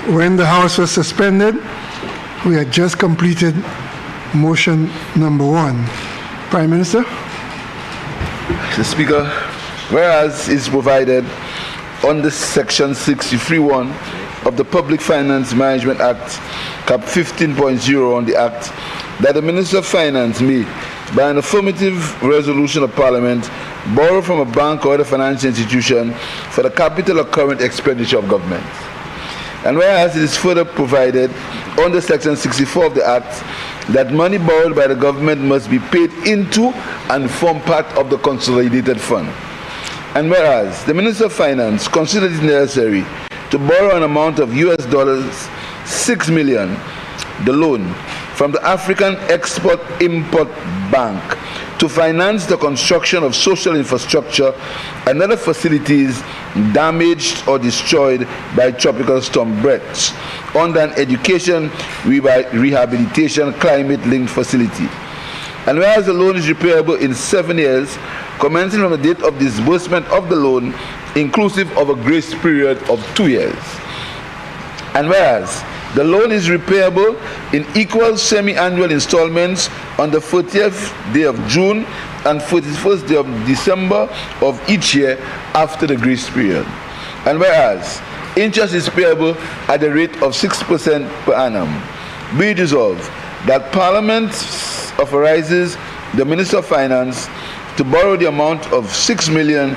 When the House was suspended, we had just completed motion number 1. Prime Minister? Mr. Speaker, whereas is provided under Section 63(1) of the Public Finance Management Act, Cap 15.0 on the Act, that the Minister of Finance may, by an affirmative resolution of Parliament, borrow from a bank or other financial institution for the capital or current expenditure of government. And whereas it is further provided under Section 64 of the Act that money borrowed by the government must be paid into and form part of the consolidated fund. And whereas the Minister of Finance considered it necessary to borrow an amount of US $6 million, the loan, from the African Export-Import Bank to finance the construction of social infrastructure and other facilities damaged or destroyed by Tropical Storm Brett under an education rehabilitation climate-linked facility. And whereas the loan is repayable in 7 years, commencing from the date of disbursement of the loan, inclusive of a grace period of 2 years. And whereas the loan is repayable in equal semi-annual installments on the 40th day of June and 41st day of December of each year after the grace period. And whereas interest is payable at the rate of 6% per annum, be it resolved that Parliament authorizes the Minister of Finance to borrow the amount of $6 million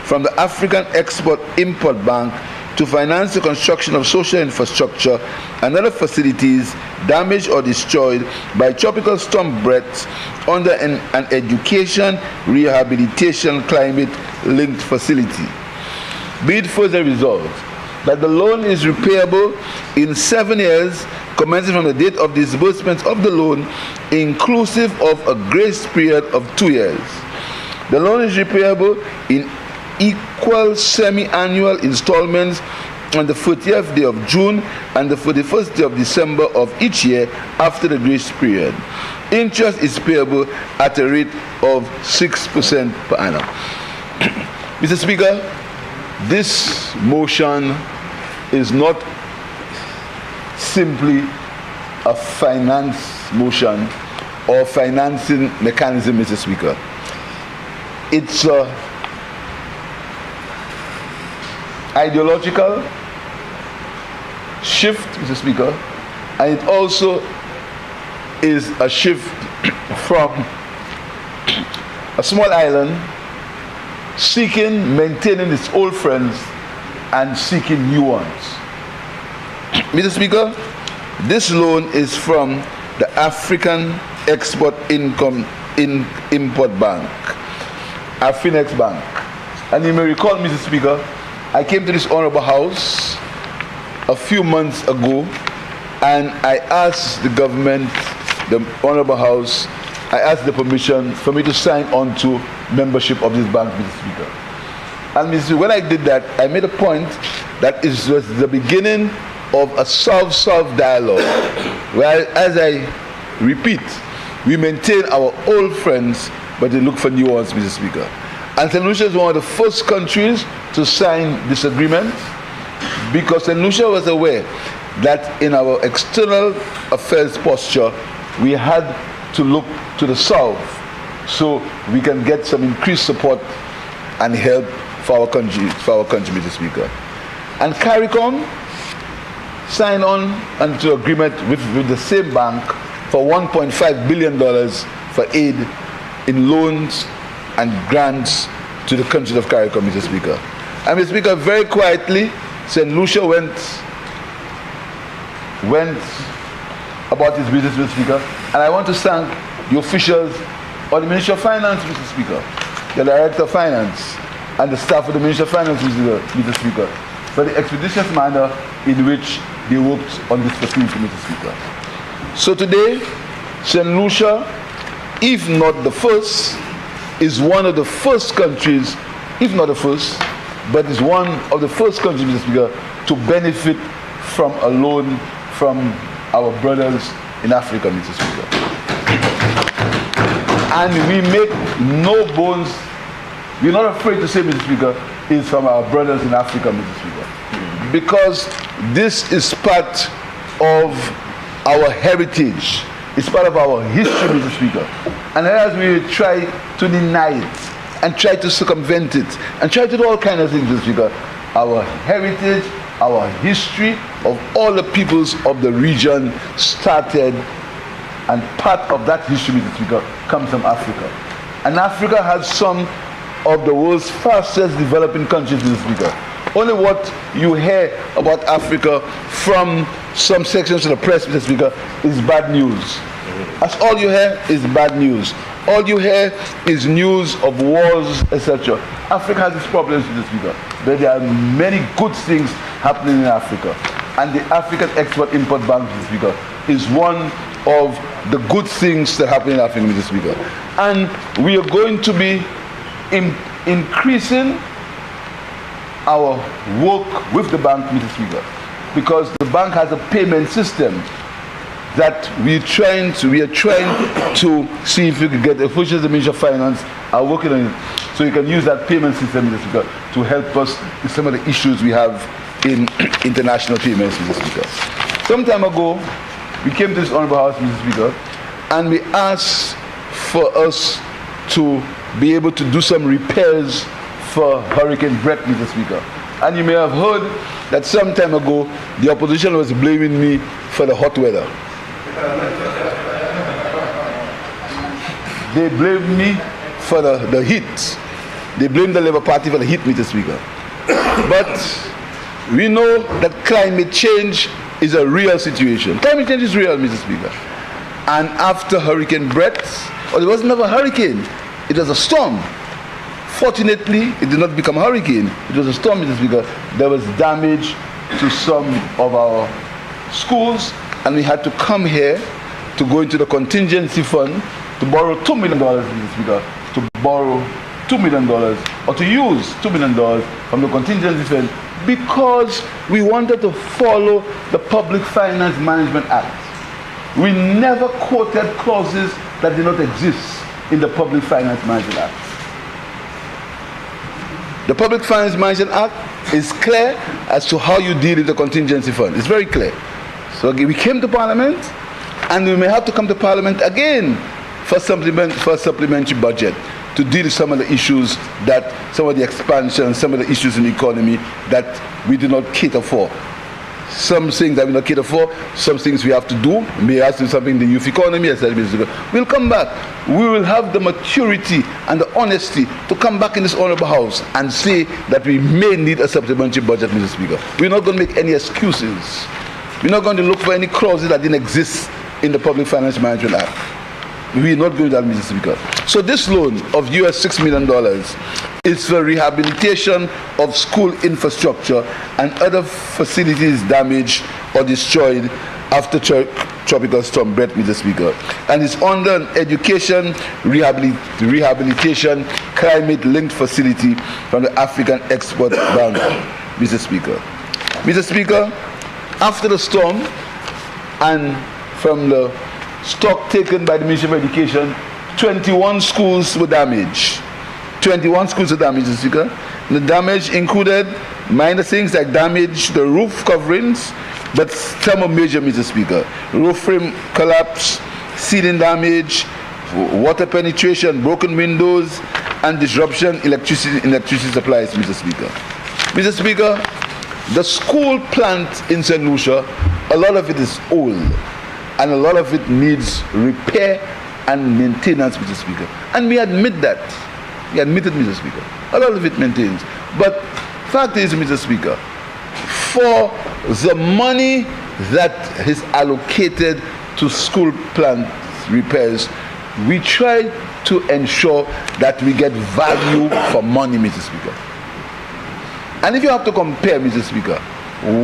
from the African Export-Import Bank to finance the construction of social infrastructure and other facilities damaged or destroyed by Tropical Storm Brett under an education rehabilitation climate-linked facility. Be it further resolved that the loan is repayable in 7 years commencing from the date of disbursement of the loan, inclusive of a grace period of 2 years. The loan is repayable in equal semi-annual installments on the 40th day of June and the 41st day of December of each year after the grace period. Interest is payable at a rate of 6% per annum. Mr. Speaker, this motion is not simply a finance motion or financing mechanism, Mr. Speaker. It's a ideological shift, Mr. Speaker, and it also is a shift from a small island maintaining its old friends and seeking new ones. Mr. Speaker, this loan is from the African Export-Import Bank, Afreximbank Bank. And you may recall, Mr. Speaker, I came to this honorable house a few months ago and I asked the government, the honorable house, I asked the permission for me to sign on to membership of this bank, Mr. Speaker. And Mr. Speaker, when I did that, I made a point that it was the beginning of a South-South dialogue, where, as I repeat, we maintain our old friends, but they look for new ones, Mr. Speaker. And St. Lucia is one of the first countries to sign this agreement because St. Lucia was aware that in our external affairs posture, we had to look to the south so we can get some increased support and help for our country, Mr. Speaker. And CARICOM signed on into agreement with the same bank for $1.5 billion for aid in loans and grants to the countries of CARICOM, Mr. Speaker. And Mr. Speaker, very quietly, St. Lucia went about his business, Mr. Speaker, and I want to thank the officials of the Ministry of Finance, Mr. Speaker, the Director of Finance, and the staff of the Ministry of Finance, Mr. Speaker, for the expeditious manner in which they worked on this facility, Mr. Speaker. So today, St. Lucia, if not the first, is one of the first countries, if not the first, but is one of the first countries, Mr. Speaker, to benefit from a loan from our brothers in Africa, Mr. Speaker. And we make no bones, we're not afraid to say, Mr. Speaker, it's from our brothers in Africa, Mr. Speaker. because this is part of our heritage. It's part of our history, Mr. Speaker. And as we try to deny it, and try to circumvent it, and try to do all kinds of things, Mr. Speaker, our heritage, our history of all the peoples of the region started, and part of that history, Mr. Speaker, comes from Africa. And Africa has some of the world's fastest developing countries, Mr. Speaker. Only what you hear about Africa from some sections of the press, Mr. Speaker, is bad news. That's all you hear is bad news. All you hear is news of wars, etc. Africa has its problems, Mr. Speaker, but there are many good things happening in Africa. And the African Export-Import Bank, Mr. Speaker, is one of the good things that happen in Africa, Mr. Speaker. And we are going to be increasing our work with the bank, Mr. Speaker, because the bank has a payment system that we are trying to see if we can get officials of the Ministry of Finance are working on it, so you can use that payment system, Mr. Speaker, to help us with some of the issues we have in international payments, Mr. Speaker. Some time ago, we came to this honorable house, Mr. Speaker, and we asked for us to be able to do some repairs for Hurricane Brett, Mr. Speaker. And you may have heard that some time ago, the opposition was blaming me for the hot weather. They blamed me for the heat. They blamed the Labour Party for the heat, Mr. Speaker. But we know that climate change is a real situation. Climate change is real, Mr. Speaker. And after Hurricane Brett, it was never a hurricane, it was a storm. Fortunately, it did not become a hurricane. It was a storm, Mr. Speaker. There was damage to some of our schools, and we had to come here to go into the contingency fund to borrow $2 million, Mr. Speaker, to borrow $2 million, or to use $2 million from the contingency fund, because we wanted to follow the Public Finance Management Act. We never quoted clauses that did not exist in the Public Finance Management Act. The Public Finance Management Act is clear as to how you deal with the contingency fund. It's very clear. So we came to Parliament, and we may have to come to Parliament again for a supplementary budget to deal with some of the issues that, some of the expansion, some of the issues in the economy that we do not cater for. Some things that we don't cater for, some things we have to do, may have to do something in the youth economy, etc. We'll come back. We will have the maturity and the honesty to come back in this honorable house and say that we may need a supplementary budget, Mr. Speaker. We're not going to make any excuses. We're not going to look for any clauses that didn't exist in the Public Finance Management Act. We're not going to that, Mr. Speaker. So this loan of $6 million is for rehabilitation of school infrastructure and other facilities damaged or destroyed after tropical storm Brett, Mr. Speaker. And it's under an education rehabilitation climate-linked facility from the African Export Bank, Mr. Speaker. Mr. Speaker, after the storm and from the stock taken by the Ministry of Education, 21 schools were damaged. 21 schools were damaged, Mr. Speaker. The damage included minor things like damage to the roof coverings, but some are major, Mr. Speaker. Roof frame collapse, ceiling damage, water penetration, broken windows, and disruption in electricity supplies, Mr. Speaker. Mr. Speaker, the school plant in St. Lucia, a lot of it is old, and a lot of it needs repair and maintenance, Mr. Speaker. And we admit that. We admit it, Mr. Speaker. A lot of it maintains. But fact is, Mr. Speaker, for the money that is allocated to school plant repairs, we try to ensure that we get value for money, Mr. Speaker. And if you have to compare, Mr. Speaker,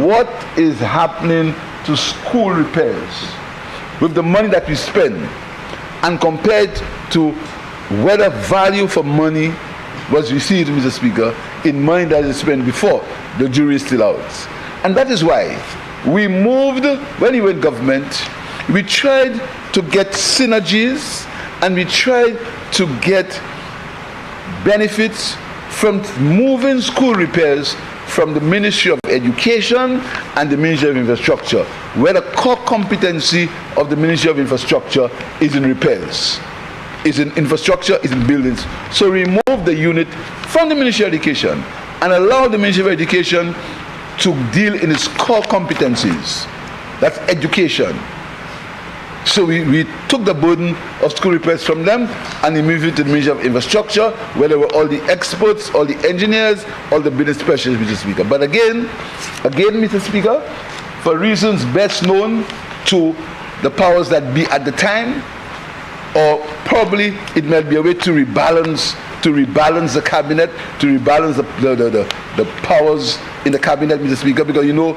what is happening to school repairs with the money that we spend, and compared to whether value for money was received, Mr. Speaker, in money that is spent before the jury is still out. And that is why we moved, when we were in government, we tried to get synergies and we tried to get benefits from moving school repairs from the Ministry of Education and the Ministry of Infrastructure, where the core competency of the Ministry of Infrastructure is in repairs, is in infrastructure, is in buildings. So remove the unit from the Ministry of Education and allow the Ministry of Education to deal in its core competencies. That's education. So we took the burden of school repairs from them and we moved it to the Ministry of Infrastructure, where there were all the experts, all the engineers, all the business specialists, Mr. Speaker. But again, Mr. Speaker, for reasons best known to the powers that be at the time, or probably it might be a way to rebalance the cabinet, to rebalance the powers in the cabinet, Mr. Speaker, because you know,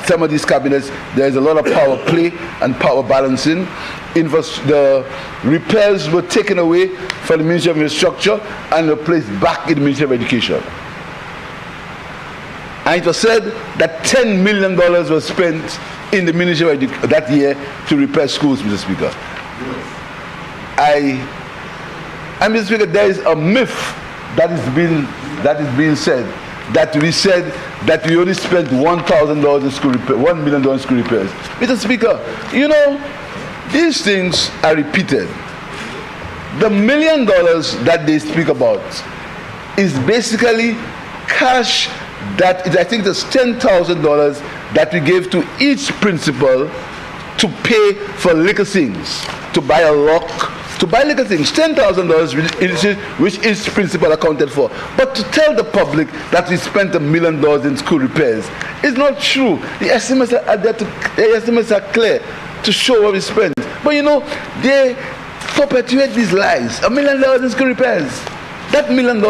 some of these cabinets, there is a lot of power play and power balancing. The repairs were taken away from the Ministry of Infrastructure and were placed back in the Ministry of Education. And it was said that $10 million was spent in the Ministry of Education that year to repair schools, Mr. Speaker. And Mr. Speaker, there is a myth that is being said, that we said that we only spent $1,000 in school repair, $1 million in school repairs. Mr. Speaker, you know, these things are repeated. The $1 million that they speak about is basically cash that is, I think it's $10,000 that we gave to each principal to pay for liquor things, to buy a lock, to buy liquor things, $10,000 which each principal accounted for. But to tell the public that we spent $1 million in school repairs is not true. The estimates are there the estimates are clear to show what we spent. But you know, they perpetuate these lies. $1 million in school repairs. That $1 million,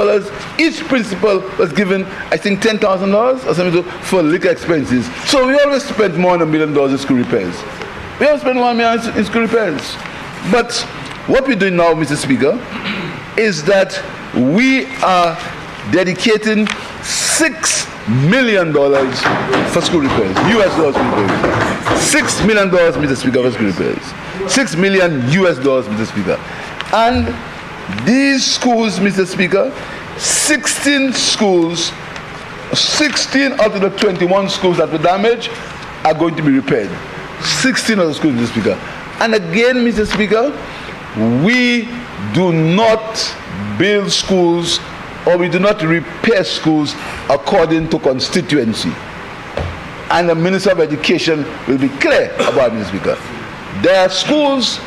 each principal was given, I think, $10,000 or something for liquor expenses. So we always spent more than $1 million in school repairs. We always spent $1 million in school repairs. But what we're doing now, Mr. Speaker, is that we are dedicating $6 million for school repairs, US dollars for school repairs. $6 million, Mr. Speaker, for school repairs. $6 million US dollars, Mr. Speaker. And these schools, Mr. Speaker, 16 schools, 16 out of the 21 schools that were damaged are going to be repaired. 16 of the schools, Mr. Speaker. And again, Mr. Speaker, we do not build schools or we do not repair schools according to constituency. And the Minister of Education will be clear about it, Mr. Speaker. There are schools,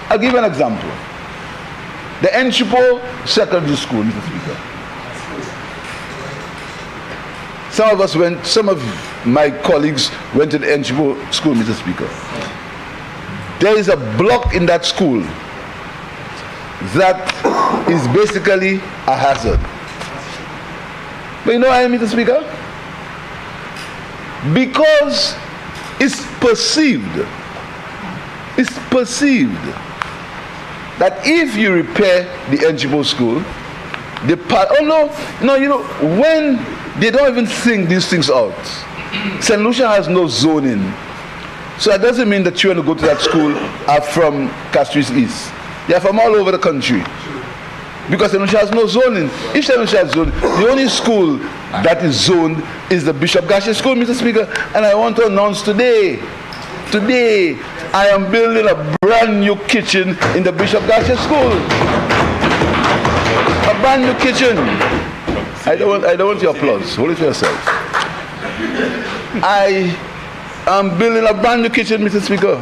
I'll give you an example. The Enchipo Secondary School, Mr. Speaker. Some of my colleagues went to the Enchipo School, Mr. Speaker. There is a block in that school that is basically a hazard. But you know why, Mr. Speaker? Because it's perceived that if you repair the Enchipo school, when they don't even think these things out. St. Lucia has no zoning. So that doesn't mean that children who go to that school are from Castries East. They are from all over the country. Because St. Lucia has no zoning. If St. Lucia has zoning, the only school that is zoned is the Bishop Garcia School, Mr. Speaker. And I want to announce today, I am building a brand new kitchen in the Bishop Garcia School. A brand new kitchen. I don't want your applause. Hold it for yourself. I am building a brand new kitchen, Mr. Speaker.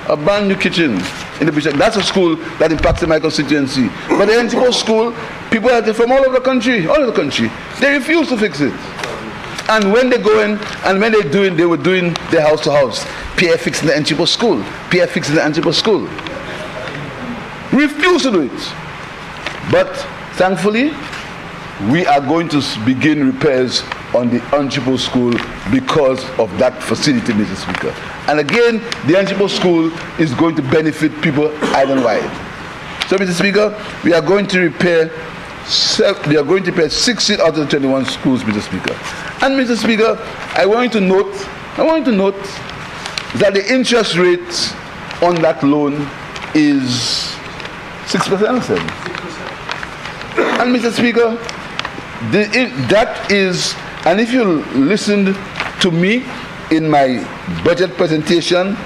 A brand new kitchen in the Bishop. That's a school that impacts my constituency. But the Enchipo school, people are from all over the country, they refuse to fix it. And when they go in, and when they were doing their house to house, Pierre fixing the Enchipo school, refuse to do it. But thankfully, we are going to begin repairs on the Enchipo school because of that facility, Mr. Speaker. And again, the Enchipo school is going to benefit people island-wide. So, Mr. Speaker, we are going to repair 16 out of the 21 schools, Mr. Speaker. And, Mr. Speaker, I want you to note that the interest rate on that loan is 6%. And, Mr. Speaker, that is And if you listened to me in my budget presentation,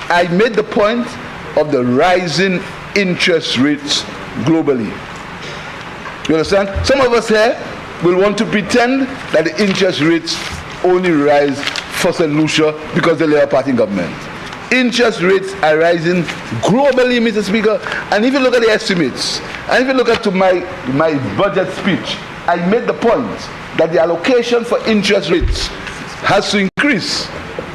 I made the point of the rising interest rates globally. You understand? Some of us here will want to pretend that the interest rates only rise for St. Lucia because the Labour Party government. Interest rates are rising globally, Mr. Speaker. And if you look at the estimates, and if you look at my budget speech, I made the point that the allocation for interest rates has to increase.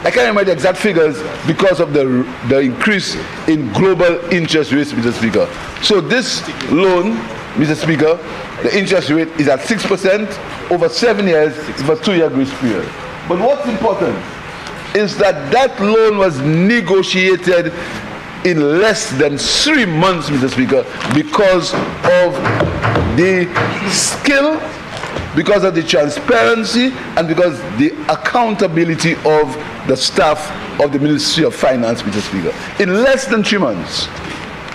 I can't remember the exact figures because of the increase in global interest rates, Mr. Speaker. So this loan, Mr. Speaker, the interest rate is at 6% over 7 years for a 2-year grace period. But what's important is that loan was negotiated in less than 3 months, Mr. Speaker, because of the skill, because of the transparency, and because the accountability of the staff of the Ministry of Finance, Mr. Speaker. In less than 3 months,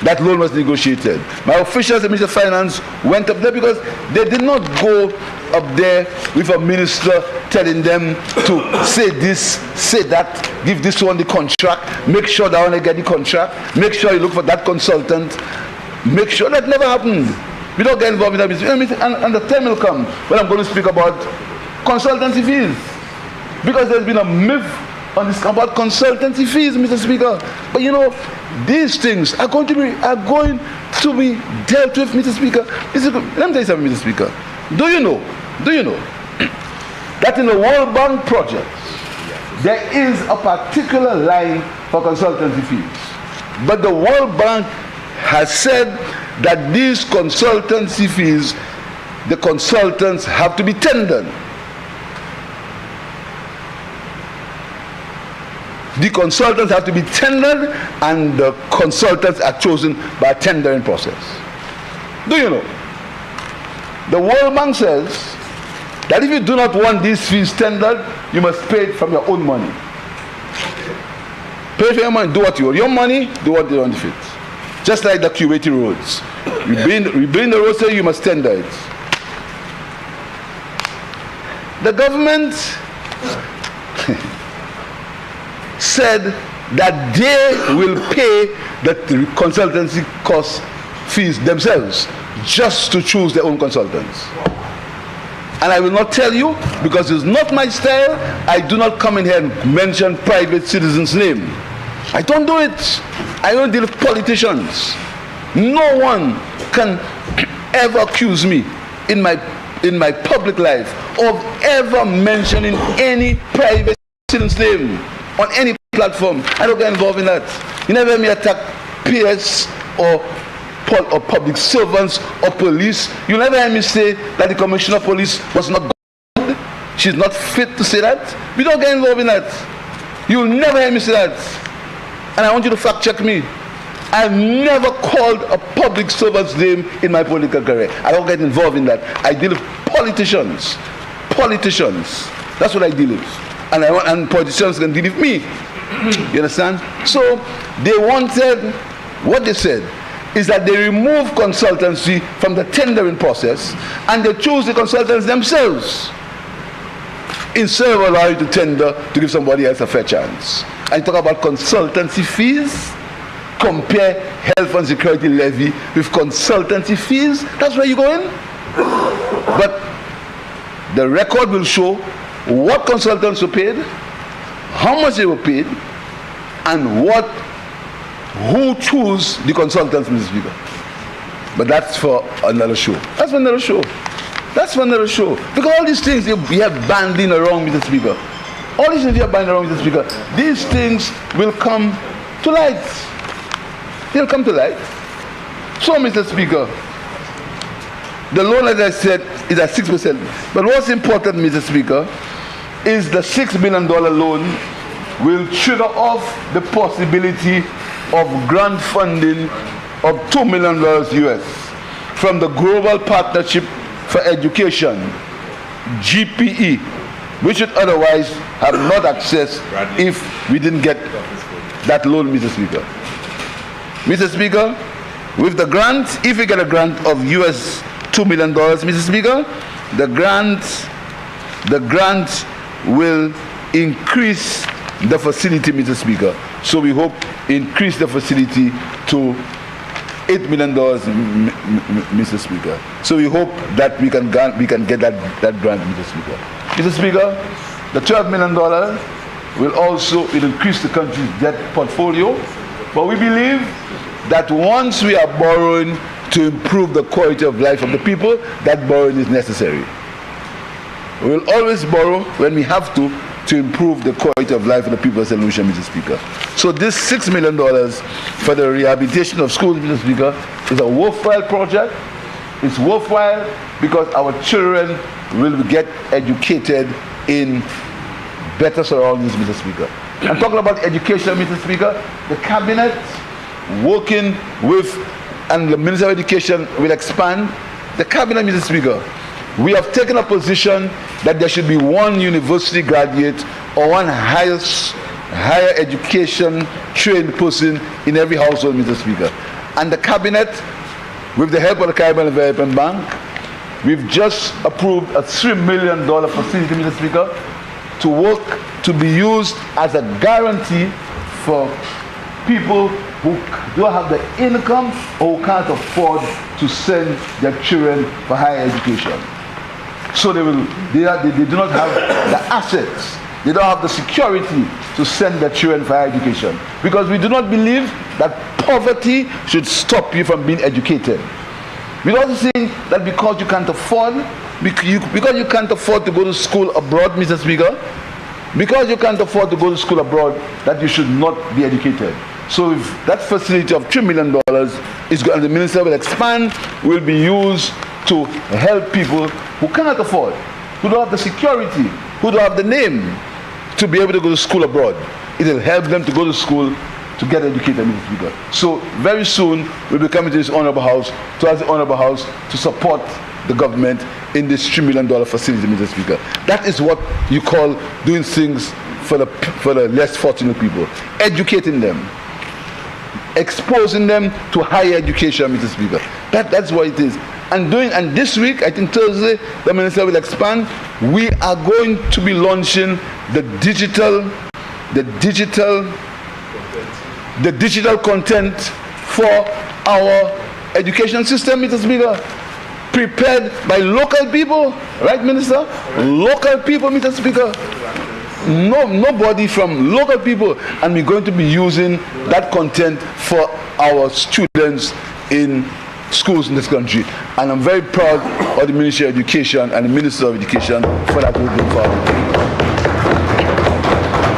that loan was negotiated. My officials at Ministry of Finance went up there because they did not go up there with a minister telling them to say this, say that, give this one the contract, make sure that one they get the contract, make sure you look for that consultant, make sure that never happened. We don't get involved in that business. And the time will come when I'm going to speak about consultancy fees. Because there's been a myth on this about consultancy fees, Mr. Speaker. But you know, these things are going to be dealt with, Mr. Speaker. Let me tell you something, Mr. Speaker. Do you know that in the World Bank projects, there is a particular line for consultancy fees? But the World Bank has said that these consultancy fees, the consultants have to be tendered. The consultants have to be tendered, and the consultants are chosen by a tendering process. Do you know? The World Bank says that if you do not want these fees tendered, you must pay it from your own money. Pay for your money, do what you want. Your money, do what you want with it. Just like the QAT roads. You build the road, so you must tender it. The government said that they will pay the consultancy cost fees themselves just to choose their own consultants. And I will not tell you because it's not my style. I do not come in here and mention private citizens' name. I don't do it. I don't deal with politicians. No one can ever accuse me in my public life of ever mentioning any private citizen's name on any platform. I don't get involved in that. You never hear me attack peers or public servants or police. You never hear me say that the commissioner of police was not good. She's not fit to say that. We don't get involved in that. You'll never hear me say that. And I want you to fact check me. I've never called a public servant's name in my political career. I don't get involved in that. I deal with politicians. Politicians. That's what I deal with. And politicians can deal with me. You understand? So they wanted, what they said is that they remove consultancy from the tendering process and they choose the consultants themselves instead of allowing you to tender to give somebody else a fair chance. And talk about consultancy fees, compare health and security levy with consultancy fees. That's where you go in. But the record will show what consultants were paid, how much they were paid, and who choose the consultants, Mr. Speaker. But that's for another show. That's for another show. That's for another show. Because all these things we have banding around, Mr. Speaker. All these things we have banding around, Mr. Speaker. These things will come to light. They'll come to light. So, Mr. Speaker, the loan, as I said, is at 6%. But what's important, Mr. Speaker, is the $6 million loan will trigger off the possibility of grant funding of $2 million US from the Global Partnership for Education, GPE, which would otherwise have not accessed if we didn't get that loan, Mr. Speaker. Mr. Speaker, with the grant, if we get a grant of US $2 million, Mr. Speaker, the grant the grant will increase the facility, Mr. Speaker. So we hope increase the facility to $8 million, Mr. Speaker. So we hope that we can get that grant, Mr. Speaker. Mr. Speaker, the $12 million will also increase the country's debt portfolio, but we believe that once we are borrowing to improve the quality of life of the people, that borrowing is necessary. We will always borrow when we have to improve the quality of life of the people of St. Lucia, Mr. Speaker. So this $6 million for the rehabilitation of schools, Mr. Speaker, is a worthwhile project. It's worthwhile because our children will get educated in better surroundings, Mr. Speaker. And talking about education, Mr. Speaker, the cabinet working with, and the Minister of Education will expand. The cabinet, Mr. Speaker, we have taken a position that there should be one university graduate or one higher education trained person in every household, Mr. Speaker. And the cabinet, with the help of the Caribbean Development Bank, we've just approved a $3 million facility, Mr. Speaker, to work to be used as a guarantee for people who don't have the income or who can't afford to send their children for higher education. So they do not have the assets, they don't have the security to send their children for higher education. Because we do not believe that poverty should stop you from being educated. We don't think that because you can't afford, because you can't afford to go to school abroad, Mr. Speaker, because you can't afford to go to school abroad, that you should not be educated. So if that facility of $3 million is going, and the minister will expand, will be used to help people who cannot afford, who don't have the security, who don't have the name to be able to go to school abroad. It will help them to go to school to get educated, Mr. Speaker. So very soon we'll be coming to this honorable house, to ask the honorable house to support the government in this $3 million facility, Mr. Speaker. That is what you call doing things for the less fortunate people. Educating them, exposing them to higher education, Mr. Speaker. That's what it is. And this week, I think Thursday, the minister will expand. We are going to be launching the digital content for our education system, Mr. Speaker, prepared by local people, right, Minister? Local people, Mr. Speaker. Nobody from local people, and we're going to be using that content for our students in schools in this country. And I'm very proud of the Ministry of Education and the Minister of Education for that work going forward.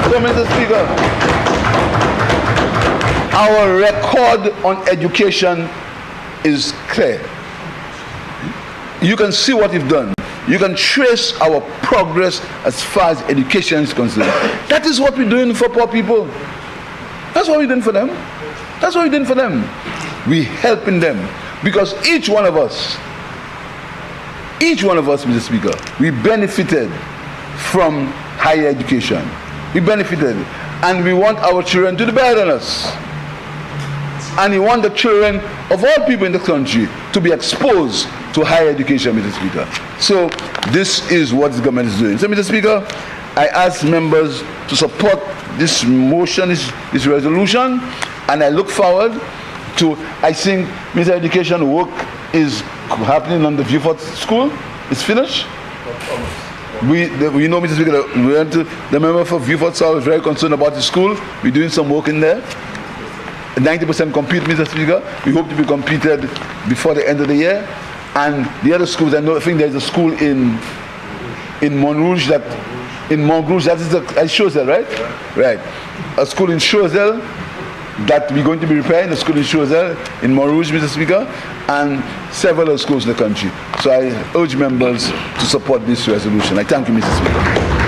So, Mr. Speaker, our record on education is clear. You can see what we've done. You can trace our progress as far as education is concerned. That is what we're doing for poor people. That's what we're doing for them. That's what we're doing for them. We're helping them. Because each one of us, Mr. Speaker, we benefited from higher education. We benefited. And we want our children to do better than us. And we want the children of all people in the country to be exposed to higher education, Mr. Speaker. So this is what the government is doing. So, Mr. Speaker, I ask members to support this motion, this resolution, and I look forward to, I think, Minister of Education work is happening on the Viewfort School. It's finished. We know, Mr. Speaker, the member for Viewfort South is very concerned about the school. We're doing some work in there. 90% complete, Mr. Speaker. We hope to be completed before the end of the year. And the other schools, I think there's a school in Montrouge that is at Choiseul, right? Right. A school in Choiseul that we're going to be repairing, a school in Choiseul, in Montrouge, Mr. Speaker, and several other schools in the country. So I urge members to support this resolution. I thank you, Mr. Speaker.